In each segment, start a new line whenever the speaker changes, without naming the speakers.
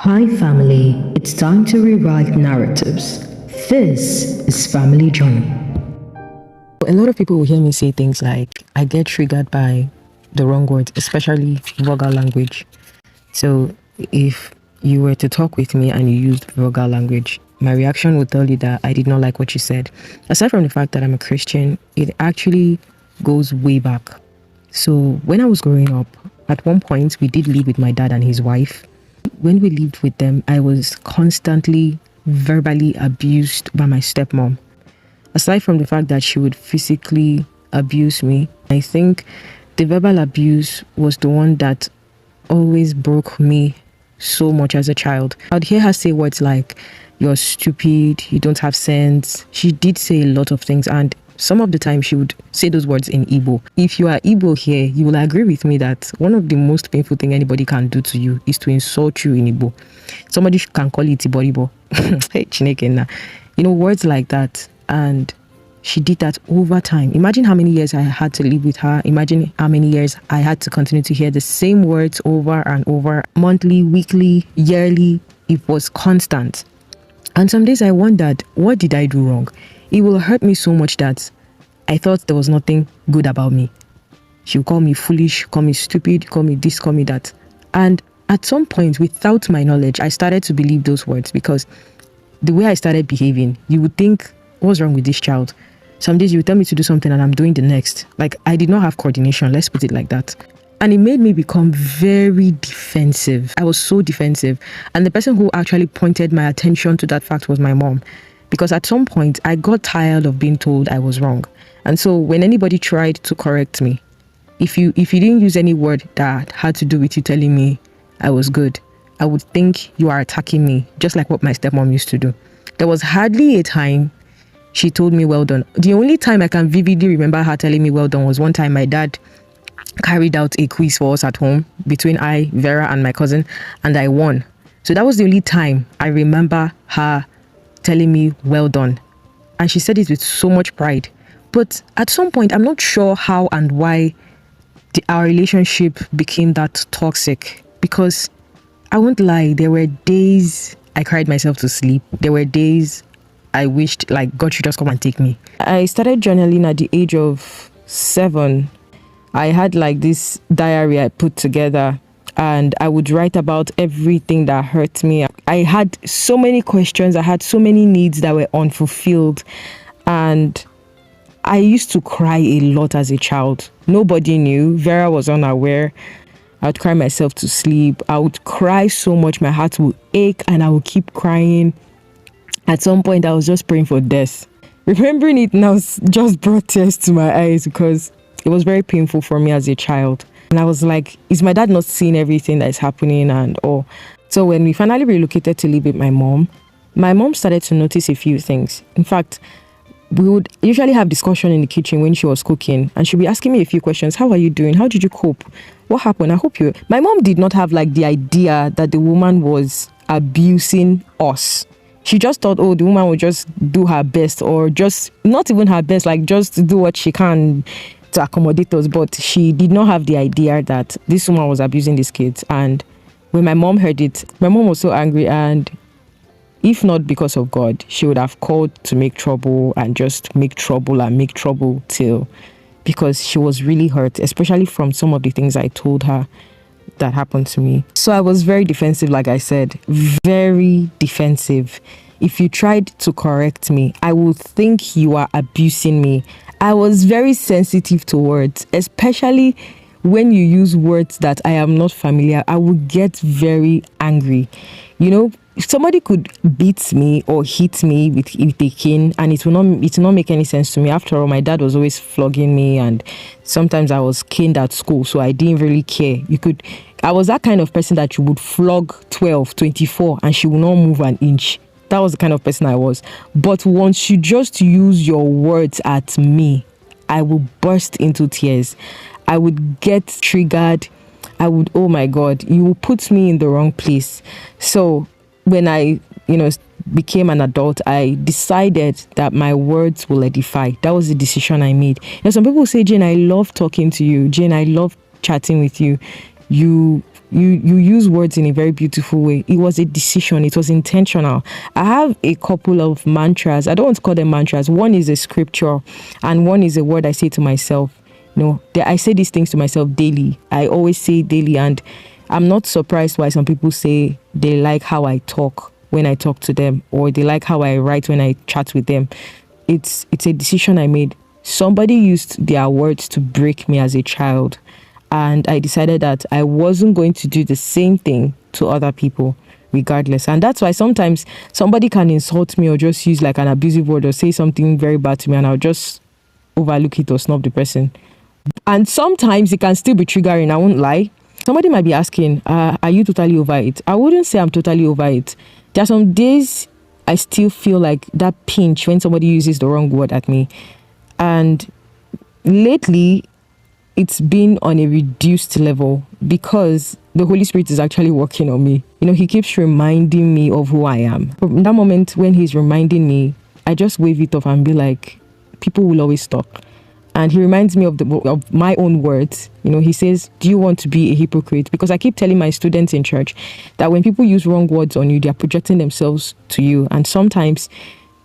Hi, family. It's time to rewrite narratives. This is Family Journey.
A lot of people will hear me say things like, I get triggered by the wrong words, especially vulgar language. So if you were to talk with me and you used vulgar language, my reaction would tell you that I did not like what you said. Aside from the fact that I'm a Christian, it actually goes way back. So when I was growing up, at one point we did live with my dad and his wife. When we lived with them, I was constantly verbally abused by my stepmom. Aside from the fact that she would physically abuse me, I think the verbal abuse was the one that always broke me so much as a child. I'd hear her say words like, "You're stupid, you don't have sense." She did say a lot of things, and some of the time she would say those words in Igbo. If you are Igbo here, you will agree with me that one of the most painful things anybody can do to you is to insult you in Igbo. Somebody can call it Iboribo. Hey, Chineke na. Words like that. And she did that over time. Imagine how many years I had to live with her. Imagine how many years I had to continue to hear the same words over and over, monthly, weekly, yearly. It was constant. And some days I wondered, what did I do wrong? It will hurt me so much that I thought there was nothing good about me. She would call me foolish, call me stupid, call me this, call me that. And at some point, without my knowledge, I started to believe those words because the way I started behaving, you would think, what's wrong with this child? Some days you would tell me to do something and I'm doing the next. Like, I did not have coordination, let's put it like that. And it made me become very defensive. I was so defensive. And the person who actually pointed my attention to that fact was my mom. Because at some point, I got tired of being told I was wrong. And so when anybody tried to correct me, if you didn't use any word that had to do with you telling me I was good, I would think you are attacking me, just like what my stepmom used to do. There was hardly a time she told me well done. The only time I can vividly remember her telling me well done was one time my dad carried out a quiz for us at home between I, Vera, and my cousin, and I won. So that was the only time I remember her telling me well done. And she said it with so much pride. But at some point, I'm not sure how and why our relationship became that toxic. Because I won't lie, there were days I cried myself to sleep. There were days I wished like God should just come and take me. I started journaling at the age of 7. I had like this diary I put together and I would write about everything that hurt me. I had so many questions. I had so many needs that were unfulfilled. And I used to cry a lot as a child. Nobody knew. Vera was unaware. I would cry myself to sleep. I would cry so much. My heart would ache and I would keep crying. At some point, I was just praying for death. Remembering it now just brought tears to my eyes because it was very painful for me as a child. And I was like, is my dad not seeing everything that is happening and all? So when we finally relocated to live with my mom started to notice a few things. In fact, we would usually have discussion in the kitchen when she was cooking and she'd be asking me a few questions. How are you doing? How did you cope? What happened? I hope you... My mom did not have like the idea that the woman was abusing us. She just thought, oh, the woman would just do her best or just not even her best, like just do what she can to accommodate us. But she did not have the idea that this woman was abusing these kids. And when my mom heard it, my mom was so angry. And if not because of God, she would have called to make trouble and just make trouble and make trouble till, because she was really hurt, especially from some of the things I told her that happened to me. So I was very defensive, like I said, very defensive. If you tried to correct me, I would think you are abusing me. I was very sensitive to words, especially when you use words that I am not familiar. I would get very angry. If somebody could beat me or hit me with a cane and it will not make any sense to me. After all, my dad was always flogging me and sometimes I was caned at school, so I didn't really care. I was that kind of person that you would flog 12, 24 and she will not move an inch. That was the kind of person I was. But once you just use your words at me, I will burst into tears. I would get triggered. Oh my God, you will put me in the wrong place. So when I, became an adult, I decided that my words will edify. That was the decision I made. Some people say, Jane, I love talking to you. Jane, I love chatting with you. You you use words in a very beautiful way. It was a decision. It was intentional. I have a couple of mantras. I don't want to call them mantras. One is a scripture and one is a word I say to myself. I say these things to myself daily. I always say daily, and I'm not surprised why some people say they like how I talk when I talk to them, or they like how I write when I chat with them. It's a decision I made. Somebody used their words to break me as a child, and I decided that I wasn't going to do the same thing to other people regardless. And that's why sometimes somebody can insult me or just use like an abusive word or say something very bad to me, and I'll just overlook it or snub the person. And sometimes it can still be triggering, I won't lie. Somebody might be asking, are you totally over it? I wouldn't say I'm totally over it. There are some days I still feel like that pinch when somebody uses the wrong word at me. And lately, it's been on a reduced level because the Holy Spirit is actually working on me. He keeps reminding me of who I am. From that moment when he's reminding me, I just wave it off and be like, people will always talk. And he reminds me of my own words. He says, do you want to be a hypocrite? Because I keep telling my students in church that when people use wrong words on you, they're projecting themselves to you. And sometimes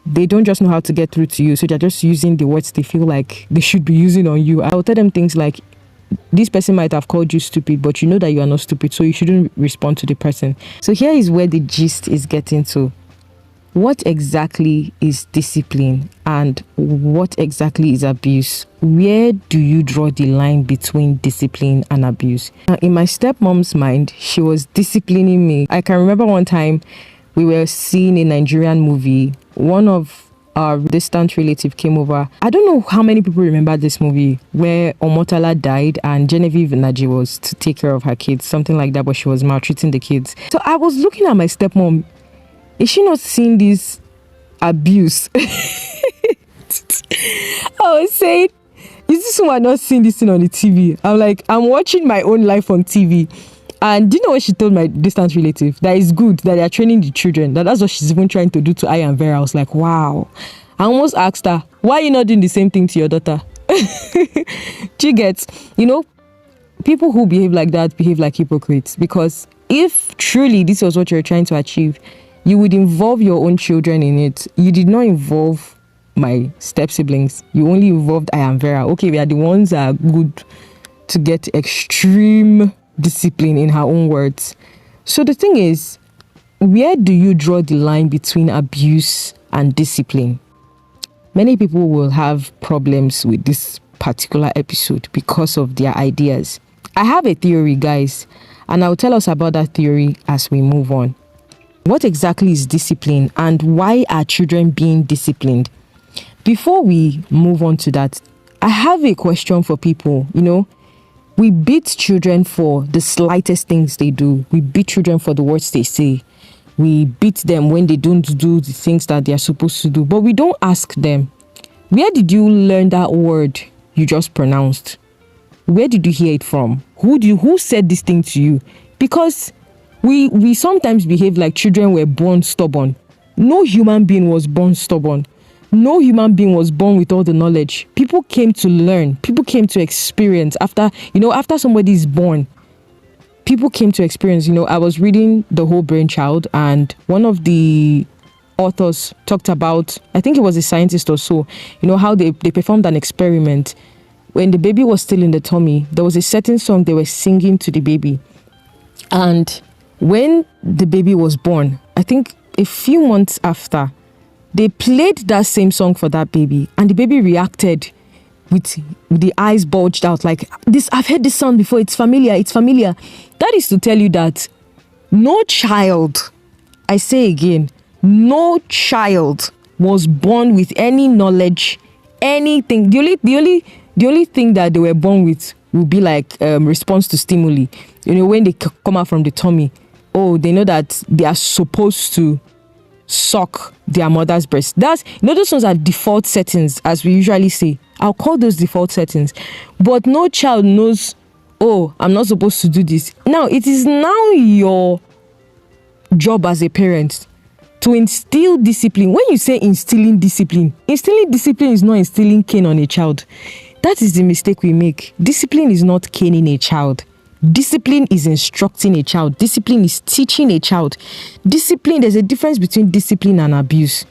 they don't just know how to get through to you. So they're just using the words they feel like they should be using on you. I'll tell them things like, this person might have called you stupid, but you know that you are not stupid, so you shouldn't respond to the person. So here is where the gist is getting to. What exactly is discipline and what exactly is abuse? Where do you draw the line between discipline and abuse? Now, in my stepmom's mind, she was disciplining me. I can remember one time we were seeing a Nigerian movie. One of our distant relative came over. I don't know how many people remember this movie where Omotala died and Genevieve Naji was to take care of her kids, something like that, but she was maltreating the kids. So I was looking at my stepmom. Is she not seeing this abuse? I was saying, is this woman not seeing this thing on the TV? I'm like, I'm watching my own life on TV. And do you know what she told my distant relative? That it's good that they are training the children. That's what she's even trying to do to I and Vera. I was like, wow. I almost asked her, why are you not doing the same thing to your daughter? She gets, people who behave like that behave like hypocrites. Because if truly this was what you're trying to achieve, you would involve your own children in it. You did not involve my step siblings. You only involved I and Vera. Okay, we are the ones that are good to get extreme discipline in her own words. So the thing is, where do you draw the line between abuse and discipline? Many people will have problems with this particular episode because of their ideas. I have a theory, guys, and I'll tell us about that theory as we move on. What exactly is discipline and why are children being disciplined? Before we move on to that, I have a question for people. We beat children for the slightest things they do. We beat children for the words they say. We beat them when they don't do the things that they are supposed to do. But we don't ask them, where did you learn that word you just pronounced? Where did you hear it from? Who said this thing to you? Because we sometimes behave like children were born stubborn. No human being was born stubborn. No human being was born with all the knowledge. People came to learn. People came to experience after somebody is born. People came to experience. I was reading The Whole Brain Child, and one of the authors talked about, I think it was a scientist or so, how they performed an experiment. When the baby was still in the tummy, there was a certain song they were singing to the baby. And when the baby was born, I think a few months after, they played that same song for that baby, and the baby reacted with the eyes bulged out like, this, I've heard this sound before, it's familiar. That is to tell you that no child, I say again, no child was born with any knowledge, anything. The only thing that they were born with will be like response to stimuli. When they come out from the tummy, they know that they are supposed to suck their mother's breast. Those ones are default settings, as we usually say. I'll call those default settings. But no child knows, I'm not supposed to do this. Now, it is now your job as a parent to instill discipline. When you say instilling discipline is not instilling cane on a child. That is the mistake we make. Discipline is not caning a child. Discipline is instructing a child. Discipline is teaching a child. Discipline, there's a difference between discipline and abuse.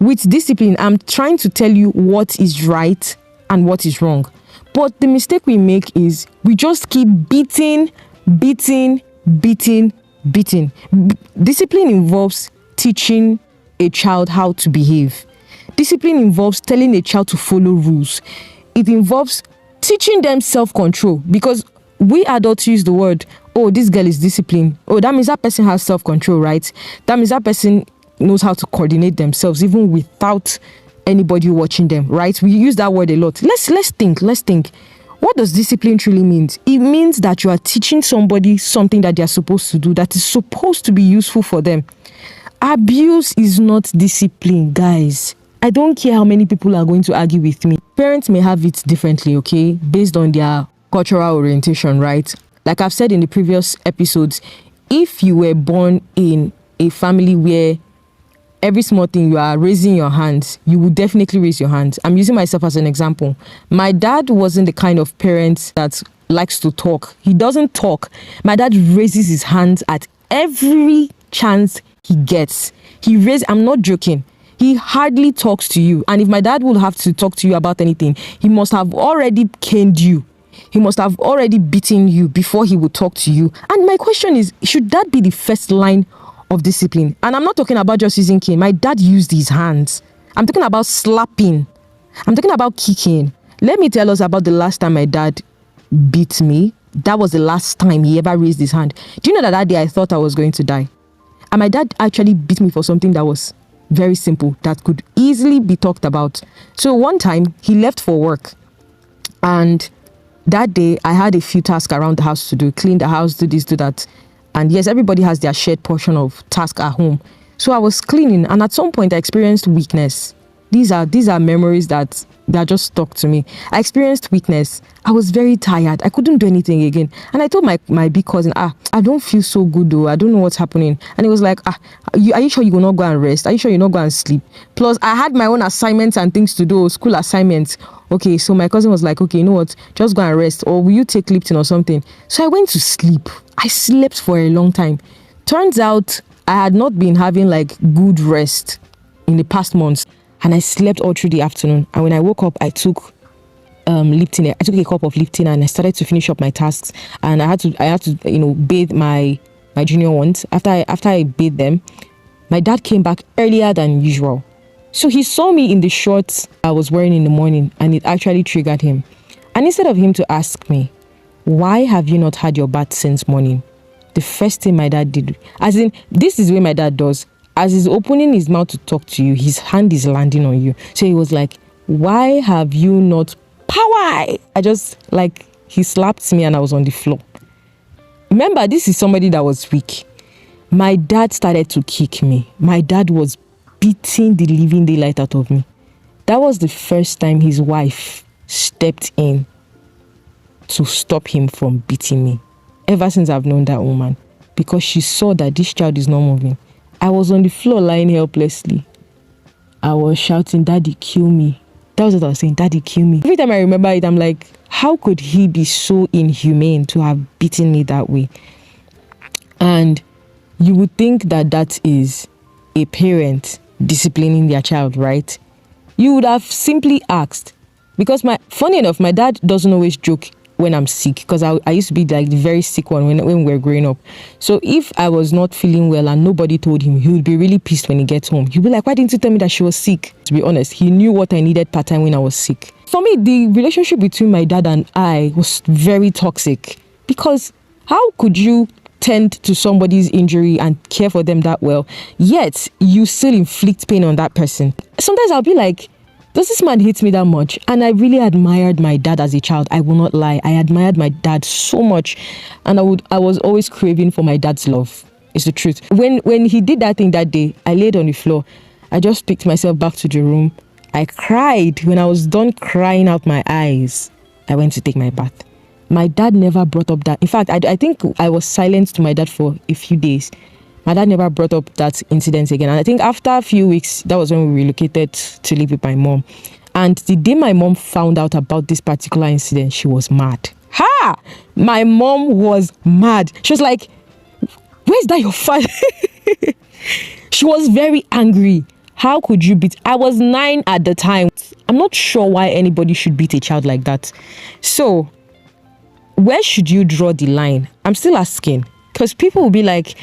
With discipline, I'm trying to tell you what is right and what is wrong. But the mistake we make is we just keep beating. Discipline involves teaching a child how to behave. Discipline involves telling a child to follow rules. It involves teaching them self-control, because we adults use the word, oh, this girl is disciplined. Oh, that means that person has self-control, right? That means that person knows how to coordinate themselves even without anybody watching them, right? We use that word a lot. Let's think. What does discipline truly mean? It means that you are teaching somebody something that they are supposed to do, that is supposed to be useful for them. Abuse is not discipline, guys. I don't care how many people are going to argue with me. Parents may have it differently, okay, based on their cultural orientation, right? Like I've said in the previous episodes, if you were born in a family where every small thing you are raising your hands, you would definitely raise your hands. I'm using myself as an example. My dad wasn't the kind of parent that likes to talk. He doesn't talk. My dad raises his hands at every chance he gets. I'm not joking. He hardly talks to you. And if my dad would have to talk to you about anything, he must have already caned you. He must have already beaten you before he would talk to you. And my question is, should that be the first line of discipline? And I'm not talking about just using cane. My dad used his hands. I'm talking about slapping. I'm talking about kicking. Let me tell us about the last time my dad beat me. That was the last time he ever raised his hand. Do you know that day I thought I was going to die? And my dad actually beat me for something that was very simple, that could easily be talked about. So one time he left for work, and that day I had a few tasks around the house to do: clean the house, do this, do that. And yes, everybody has their shared portion of task at home. So I was cleaning, and at some point I experienced weakness. These are memories that just stuck to me. I experienced weakness. I was very tired. I couldn't do anything again. And I told my big cousin, I don't feel so good though. I don't know what's happening. And he was like, are you sure you will not go and rest? Are you sure you're not going to sleep? Plus, I had my own assignments and things to do, school assignments. Okay, so my cousin was like, okay, you know what? Just go and rest. Or will you take Lipton or something? So I went to sleep. I slept for a long time. Turns out I had not been having like good rest in the past months. And I slept all through the afternoon. And when I woke up, I took Lipton. I took a cup of Lipton and I started to finish up my tasks. And I had to bathe my junior ones. After I bathed them, my dad came back earlier than usual. So he saw me in the shorts I was wearing in the morning, and it actually triggered him. And instead of him to ask me, why have you not had your bath since morning? The first thing my dad did, as in, this is what my dad does. As he's opening his mouth to talk to you, his hand is landing on you. So he was like, why have you not power? He slapped me and I was on the floor. Remember, this is somebody that was weak. My dad started to kick me. My dad was beating the living daylight out of me. That was the first time his wife stepped in to stop him from beating me. Ever since I've known that woman, because she saw that this child is not moving. I was on the floor lying helplessly. I was shouting, "Daddy, kill me." That was what I was saying, "Daddy, kill me." Every time I remember it, I'm like, how could he be so inhumane to have beaten me that way? And you would think that is a parent disciplining their child, right? You would have simply asked, because funny enough, my dad doesn't always joke when I'm sick, because I used to be like the very sick one when we were growing up. So if I was not feeling well and nobody told him, he would be really pissed when he gets home. He'd be like, why didn't you tell me that she was sick? To be honest, he knew what I needed part-time when I was sick. For me, the relationship between my dad and I was very toxic, because how could you tend to somebody's injury and care for them that well, yet you still inflict pain on that person? Sometimes I'll be like, does this man hate me that much? And I really admired my dad as a child. I will not lie. I admired my dad so much. And I was always craving for my dad's love. It's the truth. When he did that thing that day, I laid on the floor. I just picked myself back to the room. I cried. When I was done crying out my eyes, I went to take my bath. My dad never brought up that. In fact, I think I was silent to my dad for a few days. My dad never brought up that incident again. And I think after a few weeks, that was when we relocated to live with my mom. And the day my mom found out about this particular incident, she was mad. Ha! My mom was mad. She was like, where's that your father? She was very angry. How could you beat? I was 9 at the time. I'm not sure why anybody should beat a child like that. So, where should you draw the line? I'm still asking. Because people will be like,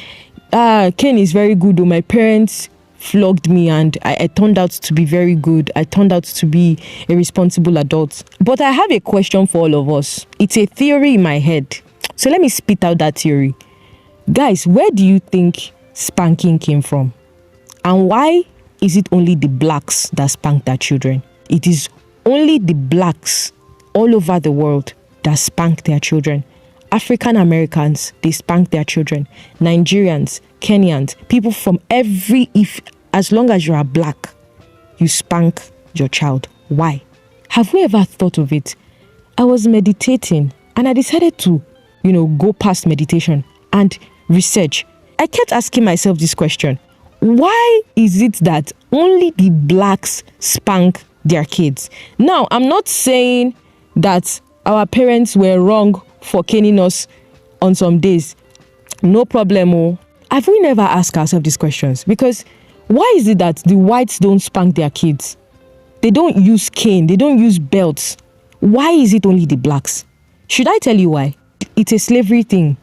Ken is very good. Though my parents flogged me and I turned out to be very good. I turned out to be a responsible adult. But I have a question for all of us. It's a theory in my head. So let me spit out that theory. Guys, where do you think spanking came from? And why is it only the blacks that spank their children? It is only the blacks all over the world that spank their children. African Americans, they spank their children. Nigerians, Kenyans, people from as long as you are black, you spank your child. Why? Have we ever thought of it? I was meditating and I decided to, go past meditation and research. I kept asking myself this question. Why is it that only the blacks spank their kids? Now, I'm not saying that our parents were wrong for caning us on some days. No problemo. Have we never asked ourselves these questions? Because why is it that the whites don't spank their kids? They don't use cane. They don't use belts. Why is it only the blacks? Should I tell you why? It's a slavery thing.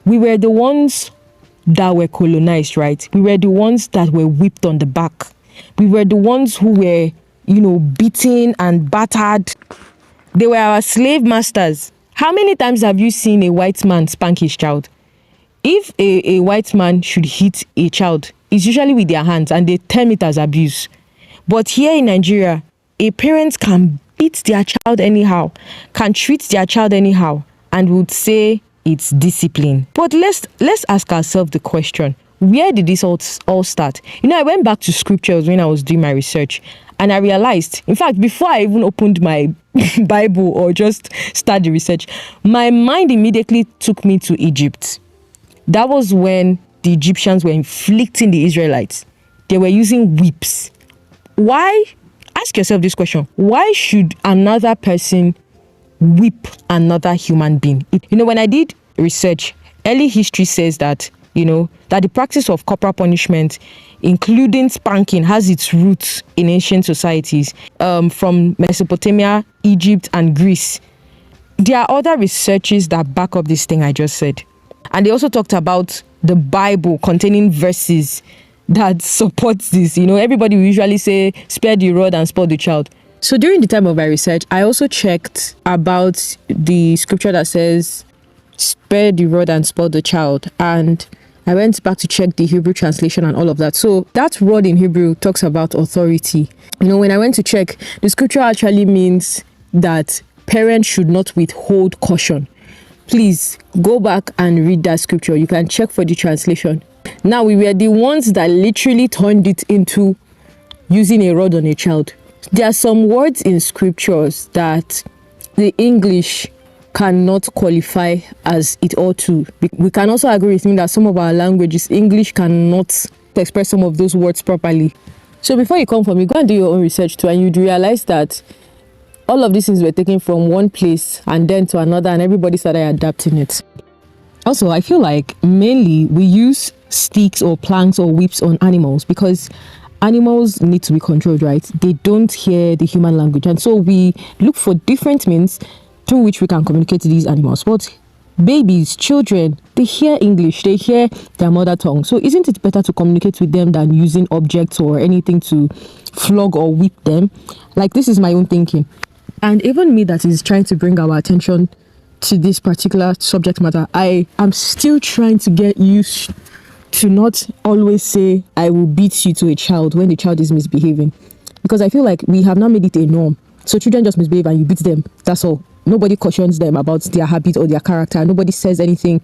We were the ones that were colonized, right? We were the ones that were whipped on the back. We were the ones who were, beaten and battered. They were our slave masters. How many times have you seen a white man spank his child? If a white man should hit a child, it's usually with their hands and they term it as abuse. But here in Nigeria, a parent can beat their child anyhow, can treat their child anyhow, and would say it's discipline. But let's ask ourselves the question, where did this all start? I went back to scriptures when I was doing my research and I realized, in fact, before I even opened my Bible or just start the research, my mind immediately took me to Egypt. That was when the Egyptians were inflicting the Israelites. They were using whips. Why? Ask yourself this question. Why should another person whip another human being? When I did research, early history says that, that the practice of corporal punishment, including spanking, has its roots in ancient societies from Mesopotamia, Egypt, and Greece. There are other researches that back up this thing I just said. And they also talked about the Bible containing verses that supports this. Everybody will usually say, spare the rod and spoil the child. So during the time of my research, I also checked about the scripture that says, spare the rod and spoil the child. And I went back to check the Hebrew translation and all of that. So that rod in Hebrew talks about authority. When I went to check, the scripture actually means that parents should not withhold caution. Please go back and read that scripture. You can check for the translation. Now, we were the ones that literally turned it into using a rod on a child. There are some words in scriptures that the English cannot qualify as it ought to. We can also agree with me that some of our languages, English cannot express some of those words properly. So before you come for me, go and do your own research too, and you'd realize that all of these things were taken from one place and then to another, and everybody started adapting it. Also, I feel like mainly we use sticks or planks or whips on animals because animals need to be controlled, right? They don't hear the human language. And so we look for different means through which we can communicate to these animals. But babies, children, they hear English, they hear their mother tongue. So isn't it better to communicate with them than using objects or anything to flog or whip them? Like, this is my own thinking. And even me that is trying to bring our attention to this particular subject matter, I am still trying to get used to not always say, I will beat you to a child when the child is misbehaving. Because I feel like we have now made it a norm. So children just misbehave and you beat them. That's all. Nobody cautions them about their habit or their character. Nobody says anything,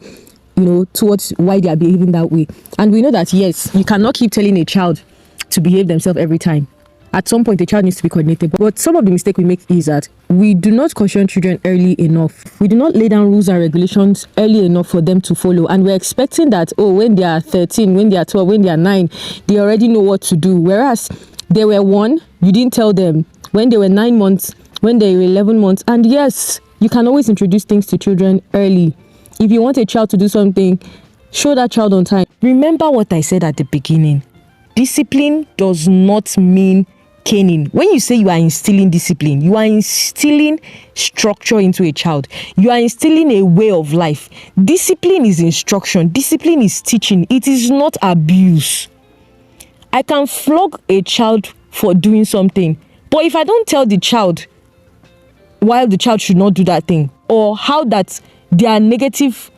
towards why they are behaving that way. And we know that, yes, you cannot keep telling a child to behave themselves every time. At some point, the child needs to be coordinated. But some of the mistake we make is that we do not caution children early enough. We do not lay down rules and regulations early enough for them to follow. And we're expecting that, when they are 13, when they are 12, when they are 9, they already know what to do. Whereas they were 1, you didn't tell them. When they were 9 months, when they were 11 months. And yes, You can always introduce things to children early. If you want a child to do something, show that child on time. Remember what I said at the beginning. Discipline does not mean caning. When you say you are instilling discipline, you are instilling structure into a child. You are instilling a way of life. Discipline is instruction. Discipline is teaching. It is not abuse. I can flog a child for doing something, but if I don't tell the child why the child should not do that thing, or how that there are negative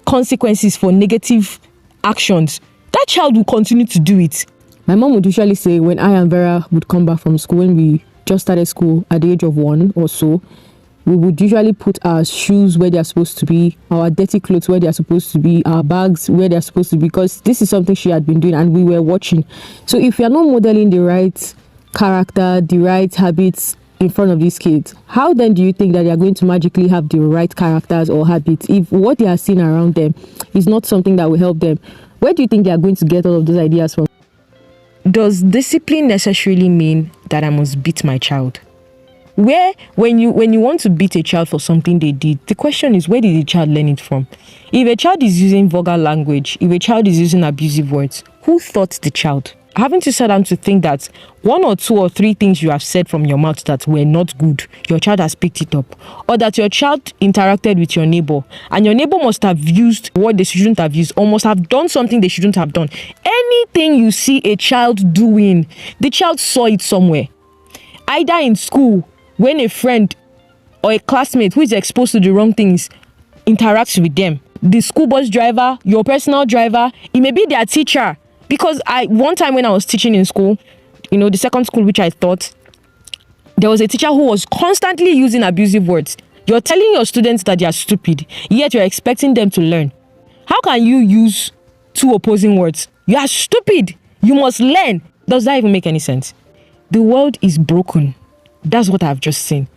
consequences for negative actions, that child will continue to do it. My mom would usually say when I and Vera would come back from school, when we just started school at the age of 1 or so, we would usually put our shoes where they're supposed to be, our dirty clothes where they're supposed to be, our bags where they're supposed to be, because this is something she had been doing and we were watching. So if you're not modeling the right character, the right habits in front of these kids, how then do you think that they are going to magically have the right characters or habits if what they are seeing around them is not something that will help them? Where do you think they are going to get all of those ideas from? Does discipline necessarily mean that I must beat my child? When you want to beat a child for something they did, the question is, where did the child learn it from? If a child is using vulgar language, if a child is using abusive words, who taught the child? Haven't you sat down to think that 1 or 2 or 3 things you have said from your mouth that were not good, your child has picked it up? Or that your child interacted with your neighbor and your neighbor must have used what they shouldn't have used, or must have done something they shouldn't have done? Anything you see a child doing, the child saw it somewhere. Either in school, when a friend or a classmate who is exposed to the wrong things interacts with them. The school bus driver, your personal driver, it may be their teacher. Because one time when I was teaching in school, the second school which I taught, there was a teacher who was constantly using abusive words. You're telling your students that they are stupid, yet you're expecting them to learn. How can you use 2 opposing words? You are stupid. You must learn. Does that even make any sense? The world is broken. That's what I've just seen.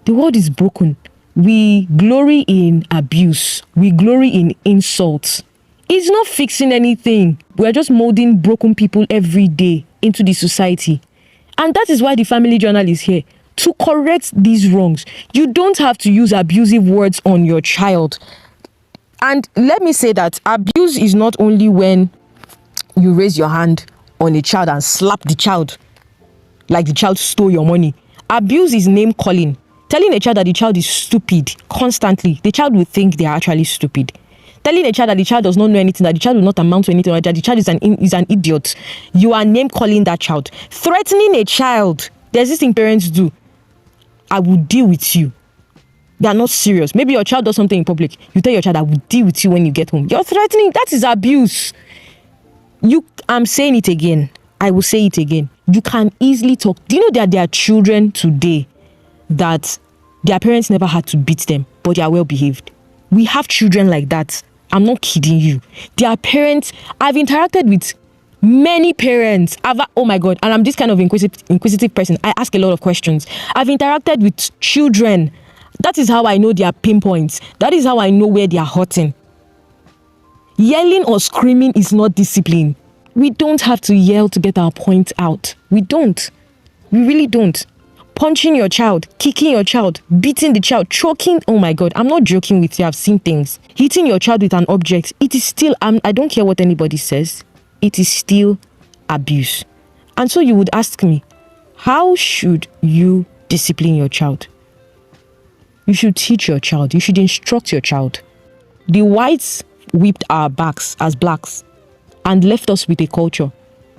The world is broken. We glory in abuse. We glory in insults. It's not fixing anything. We're just molding broken people every day into the society. And that is why the Family Journal is here, to correct these wrongs. You don't have to use abusive words on your child. And let me say that abuse is not only when you raise your hand on a child and slap the child like the child stole your money. Abuse is name calling. Telling a child that the child is stupid constantly, the child will think they are actually stupid. Telling a child that the child does not know anything, that the child will not amount to anything, or that the child is an idiot, you are name calling that child. Threatening a child, there's this thing parents do. I will deal with you. They are not serious. Maybe your child does something in public. You tell your child, I will deal with you when you get home. You're threatening. That is abuse. I'm saying it again. I will say it again. You can easily talk. Do you know that there are children today that their parents never had to beat them, but they are well behaved? We have children like that. I'm not kidding you. Their parents, I've interacted with many parents. Oh my God. And I'm this kind of inquisitive person. I ask a lot of questions. I've interacted with children. That is how I know their pinpoints. That is how I know where they are hurting. Yelling or screaming is not discipline. We don't have to yell to get our point out. We don't. We really don't. Punching your child, kicking your child, beating the child, choking. Oh my God, I'm not joking with you. I've seen things. Hitting your child with an object. It is still, I don't care what anybody says. It is still abuse. And so you would ask me, how should you discipline your child? You should teach your child. You should instruct your child. The whites whipped our backs as blacks and left us with a culture.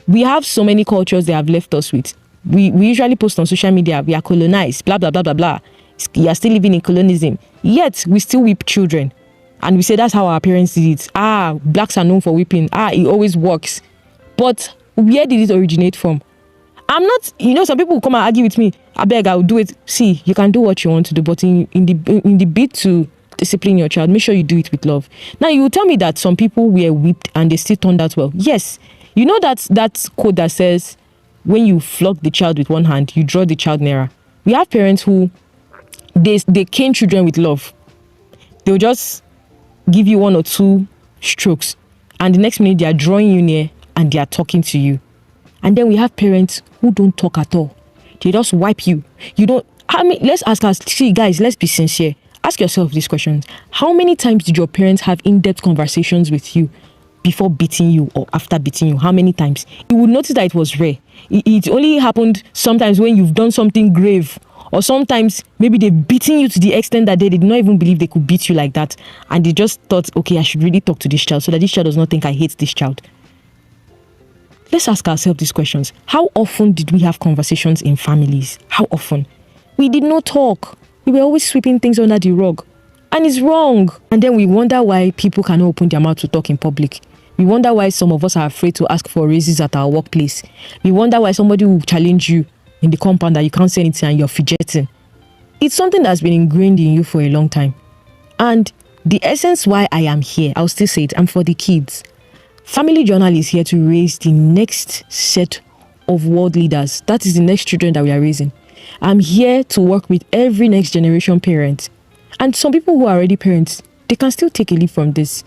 We have so many cultures they have left us with. We usually post on social media, we are colonized, blah, blah, blah, blah, blah. You are still living in colonialism. Yet, we still whip children. And we say that's how our parents did it. Blacks are known for whipping. It always works. But where did it originate from? I'm not, some people will come and argue with me. I beg, I'll do it. See, you can do what you want to do, but in the bid to discipline your child, make sure you do it with love. Now, you will tell me that some people were whipped and they still turned out well. Yes. You know that quote that says, when you flog the child with one hand, you draw the child nearer. We have parents who, they cane children with love. They'll just give you 1 or 2 strokes, and the next minute they are drawing you near and they are talking to you. And then we have parents who don't talk at all. They just wipe you. Let's ask us, see guys, let's be sincere. Ask yourself these questions. How many times did your parents have in-depth conversations with you before beating you or after beating you? How many times? You would notice that it was rare. It only happened sometimes when you've done something grave, or sometimes maybe they've beaten you to the extent that they did not even believe they could beat you like that, and they just thought, okay, I should really talk to this child so that this child does not think I hate this child. Let's ask ourselves these questions. How often did we have conversations in families? How often? We did not talk. We were always sweeping things under the rug. And it's wrong. And then we wonder why people cannot open their mouth to talk in public. We wonder why some of us are afraid to ask for raises at our workplace. We wonder why somebody will challenge you in the compound that you can't say anything and you're fidgeting. It's something that's been ingrained in you for a long time. And the essence why I am here, I'll still say it, I'm for the kids. Family Journal is here to raise the next set of world leaders. That is the next children that we are raising. I'm here to work with every next generation parent. And some people who are already parents, they can still take a leap from this.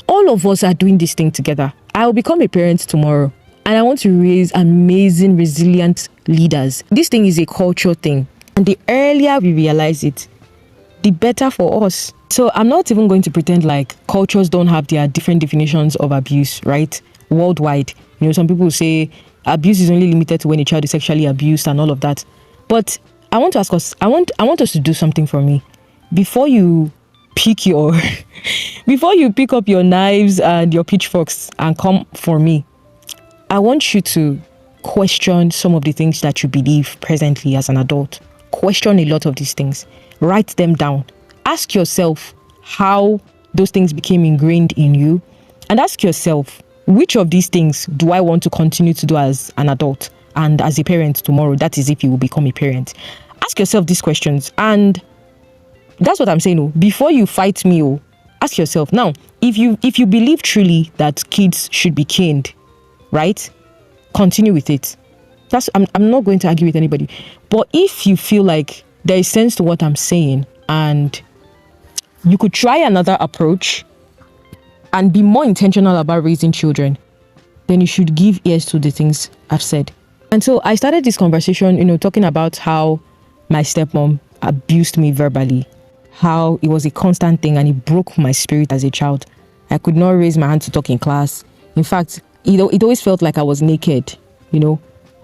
All of us are doing this thing together. I will become a parent tomorrow. And I want to raise amazing, resilient leaders. This thing is a culture thing. And the earlier we realize it, the better for us. So I'm not even going to pretend like cultures don't have their different definitions of abuse, right? Worldwide. Some people say abuse is only limited to when a child is sexually abused and all of that. But I want to ask us, I want us to do something for me. Before you pick up your knives and your pitchforks and come for me, I want you to question some of the things that you believe presently as an adult. Question a lot of these things. Write them down. Ask yourself how those things became ingrained in you. And ask yourself, which of these things do I want to continue to do as an adult and as a parent tomorrow? That is if you will become a parent. Ask yourself these questions. And that's what I'm saying. Before you fight me, ask yourself. Now, if you believe truly that kids should be caned, right? Continue with it. I'm not going to argue with anybody. But if you feel like there is sense to what I'm saying and you could try another approach and be more intentional about raising children, then you should give ears to the things I've said. And so I started this conversation, talking about how my stepmom abused me verbally, how it was a constant thing and it broke my spirit as a child. I could not raise my hand to talk in class. In fact, it always felt like I was naked,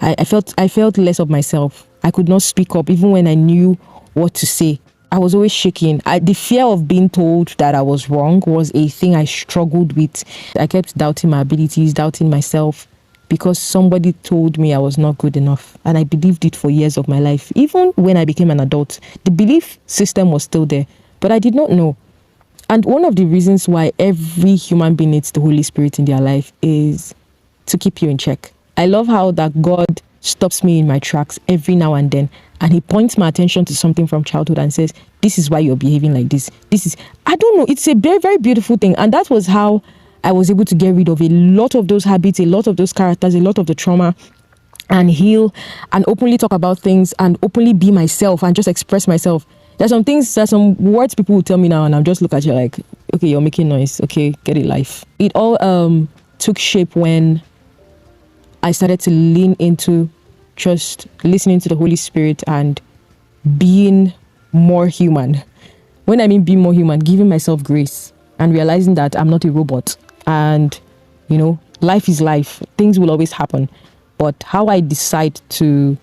I felt less of myself. I could not speak up even when I knew what to say. I was always shaking. The fear of being told that I was wrong was a thing I struggled with. I kept doubting my abilities, doubting myself, because somebody told me I was not good enough. And I believed it for years of my life. Even when I became an adult, the belief system was still there, but I did not know. And one of the reasons why every human being needs the Holy Spirit in their life is to keep you in check. I love how that God stops me in my tracks every now and then, and he points my attention to something from childhood and says, this is why you're behaving like this. I don't know, it's a very, very beautiful thing. And that was how I was able to get rid of a lot of those habits, a lot of those characters, a lot of the trauma, and heal and openly talk about things and openly be myself and just express myself. There's some words people will tell me now and I'll just look at you like, okay, you're making noise. Okay, get it life. It all took shape when I started to lean into just listening to the Holy Spirit and being more human. When I mean being more human, giving myself grace and realizing that I'm not a robot. And, life is life. Things will always happen. But how I decide to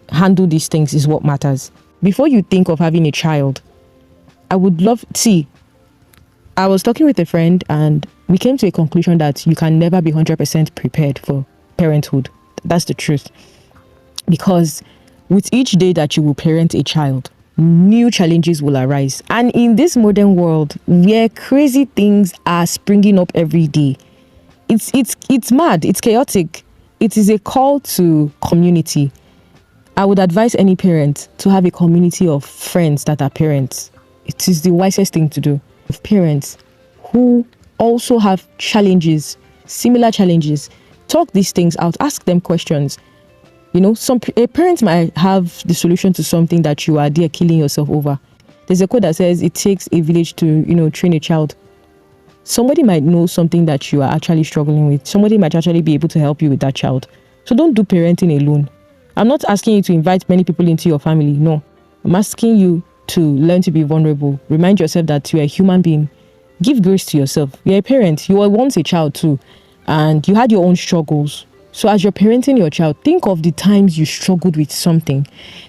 handle these things is what matters. Before you think of having a child, I was talking with a friend and we came to a conclusion that you can never be 100% prepared for parenthood. That's the truth. Because with each day that you will parent a child, new challenges will arise. And in this modern world where crazy things are springing up every day, it's mad, it's chaotic. It is a call to community. I would advise any parent to have a community of friends that are parents. It is the wisest thing to do. Of parents who also have challenges, similar challenges, talk these things out, ask them questions. A parent might have the solution to something that you are there killing yourself over. There's a quote that says it takes a village to, train a child. Somebody might know something that you are actually struggling with. Somebody might actually be able to help you with that child. So don't do parenting alone. I'm not asking you to invite many people into your family. No, I'm asking you to learn to be vulnerable. Remind yourself that you're a human being. Give grace to yourself. You're a parent. You were once a child too, and you had your own struggles. So as you're parenting your child, think of the times you struggled with something.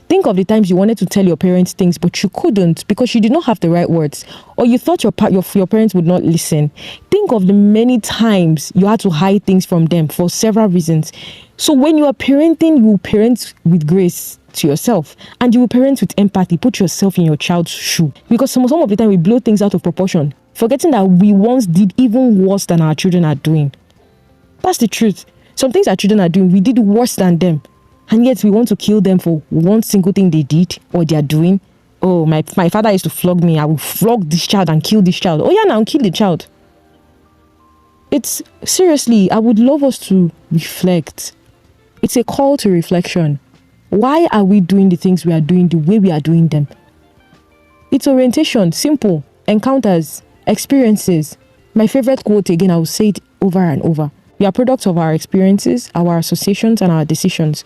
Think of the times you wanted to tell your parents things, but you couldn't because you did not have the right words, or you thought your parents would not listen. Think of the many times you had to hide things from them for several reasons. So when you are parenting, you will parent with grace to yourself, and you will parent with empathy. Put yourself in your child's shoe, because some of the time we blow things out of proportion, forgetting that we once did even worse than our children are doing. That's the truth. Some things our children are doing, we did worse than them, and yet we want to kill them for one single thing they did or they are doing. Oh, my father used to flog me. I will flog this child and kill this child. Oh yeah, now kill the child. It's seriously, I would love us to reflect. It's a call to reflection. Why are we doing the things we are doing the way we are doing them? It's orientation, simple, encounters, experiences. My favorite quote, again, I will say it over and over. We are products of our experiences, our associations, and our decisions.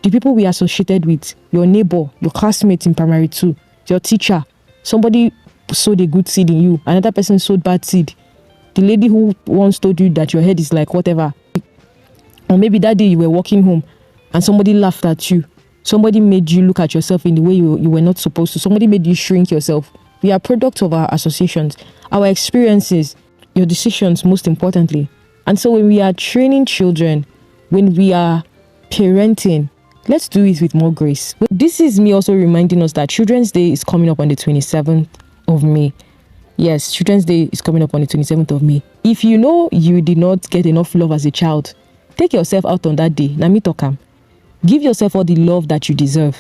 The people we associated with, your neighbor, your classmates in primary 2, your teacher, somebody sowed a good seed in you, another person sowed bad seed. The lady who once told you that your head is like whatever. Or maybe that day you were walking home and somebody laughed at you. Somebody made you look at yourself in the way you were not supposed to. Somebody made you shrink yourself. We are products of our associations, our experiences, your decisions most importantly. And so when we are training children, when we are parenting, let's do it with more grace. This is me also reminding us that Children's Day is coming up on the 27th of May. Yes, Children's Day is coming up on the 27th of May. If you know you did not get enough love as a child, take yourself out on that day. Nami Tokam. Give yourself all the love that you deserve.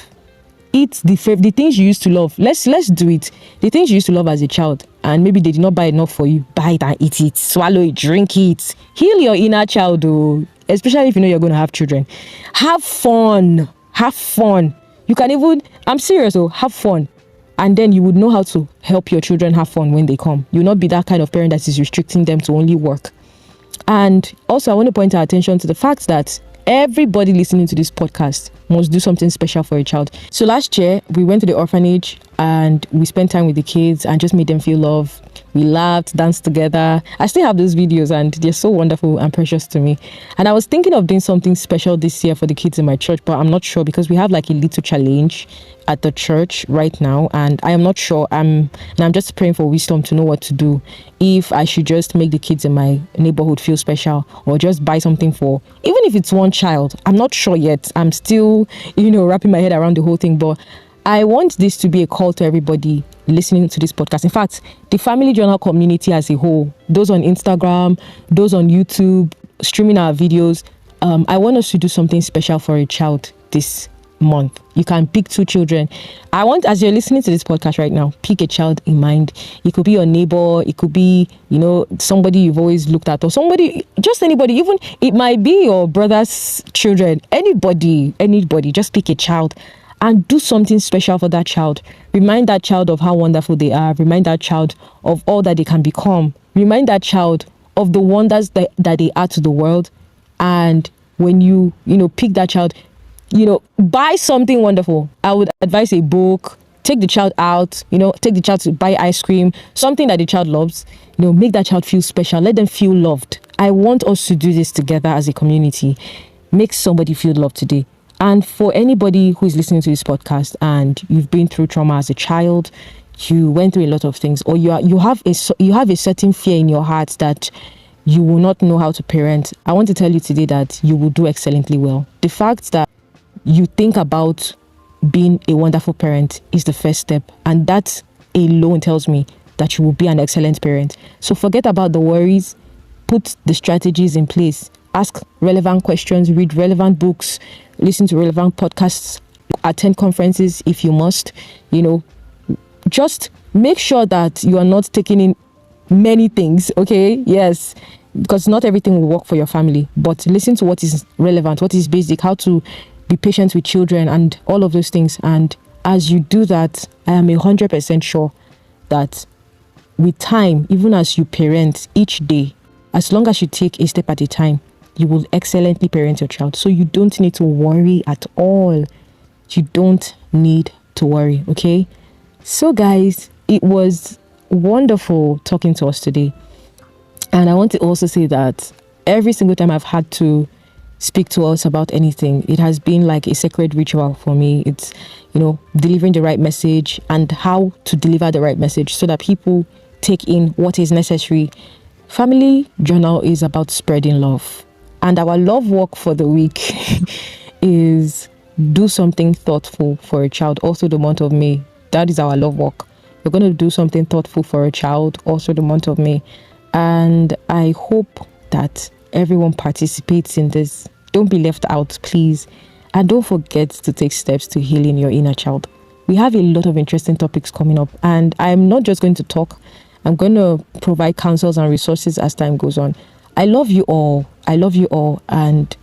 Eat the things you used to love. Let's do it. The things you used to love as a child, and maybe they did not buy enough for you. Buy it and eat it. Swallow it. Drink it. Heal your inner child, though. Especially if you know you're going to have children. Have fun. Have fun. You can even, I'm serious, though. Have fun. And then you would know how to help your children have fun when they come. You'll not be that kind of parent that is restricting them to only work. And also, I want to point our attention to the fact that everybody listening to this podcast must do something special for a child. So last year, we went to the orphanage and we spent time with the kids and just made them feel love. We laughed, danced together. I still have those videos and they're so wonderful and precious to me. And I was thinking of doing something special this year for the kids in my church, but I'm not sure because we have like a little challenge at the church right now, and I am not sure. I'm just praying for wisdom to know what to do. If I should just make the kids in my neighborhood feel special, or just buy something for, even if it's one child. I'm not sure yet. I'm still, wrapping my head around the whole thing. But I want this to be a call to everybody listening to this podcast. In fact, the Family Journal community as a whole, those on Instagram, those on YouTube, streaming our videos. I want us to do something special for a child this month. You can pick 2 children. I want, as you're listening to this podcast right now, pick a child in mind. It could be your neighbor, it could be, somebody you've always looked at, or somebody, just anybody. Even it might be your brother's children. Anybody, just pick a child and do something special for that child. Remind that child of how wonderful they are. Remind that child of all that they can become. Remind that child of the wonders that they are to the world. And when you pick that child, buy something wonderful. I would advise a book. Take the child out, take the child to buy ice cream, something that the child loves, make that child feel special. Let them feel loved. I want us to do this together as a community. Make somebody feel loved today. And for anybody who is listening to this podcast and you've been through trauma as a child, you went through a lot of things, or you have a certain fear in your heart that you will not know how to parent, I want to tell you today that you will do excellently well. The fact that you think about being a wonderful parent is the first step, and that alone tells me that you will be an excellent parent. So forget about the worries, put the strategies in place, ask relevant questions, read relevant books, listen to relevant podcasts, attend conferences if you must. Just make sure that you are not taking in many things, okay? Yes, because not everything will work for your family, but listen to what is relevant, what is basic, how to be patient with children and all of those things. And as you do that, I am 100% sure that with time, even as you parent each day, as long as you take a step at a time, you will excellently parent your child. So you don't need to worry at all. You don't need to worry, okay? So guys, it was wonderful talking to us today. And I want to also say that every single time I've had to speak to us about anything, it has been like a sacred ritual for me. It's, delivering the right message and how to deliver the right message so that people take in what is necessary. Family Journal is about spreading love. And our love walk for the week is do something thoughtful for a child, also the month of May. That is our love walk. We're going to do something thoughtful for a child, also the month of May. And I hope that everyone participates in this. Don't be left out, please. And don't forget to take steps to healing your inner child. We have a lot of interesting topics coming up. And I'm not just going to talk. I'm going to provide counsels and resources as time goes on. I love you all. I love you all. And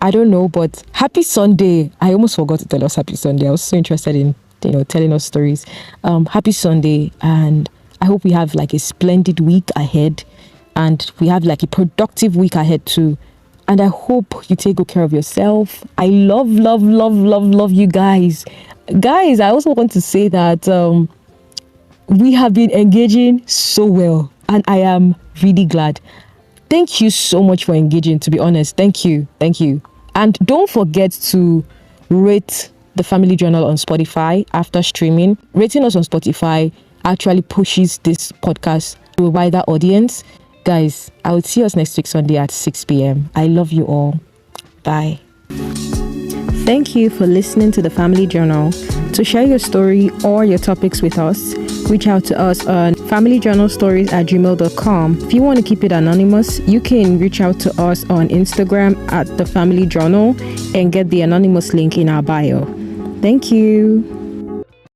I don't know, but happy Sunday. I almost forgot to tell us happy Sunday. I was so interested in, telling us stories. Happy Sunday. And I hope we have like a splendid week ahead. And we have like a productive week ahead too. And I hope you take good care of yourself. I love you guys. Guys, I also want to say that we have been engaging so well. And I am really glad. Thank you so much for engaging, to be honest. Thank you. And don't forget to rate the Family Journal on Spotify after streaming. Rating us on Spotify actually pushes this podcast to a wider audience. Guys, I will see us next week Sunday at 6 p.m. I love you all. Bye. Thank you for listening to the Family Journal. To share your story or your topics with us, reach out to us on familyjournalstories@gmail.com. If you want to keep it anonymous, you can reach out to us on Instagram @The Family Journal and get the anonymous link in our bio. Thank you.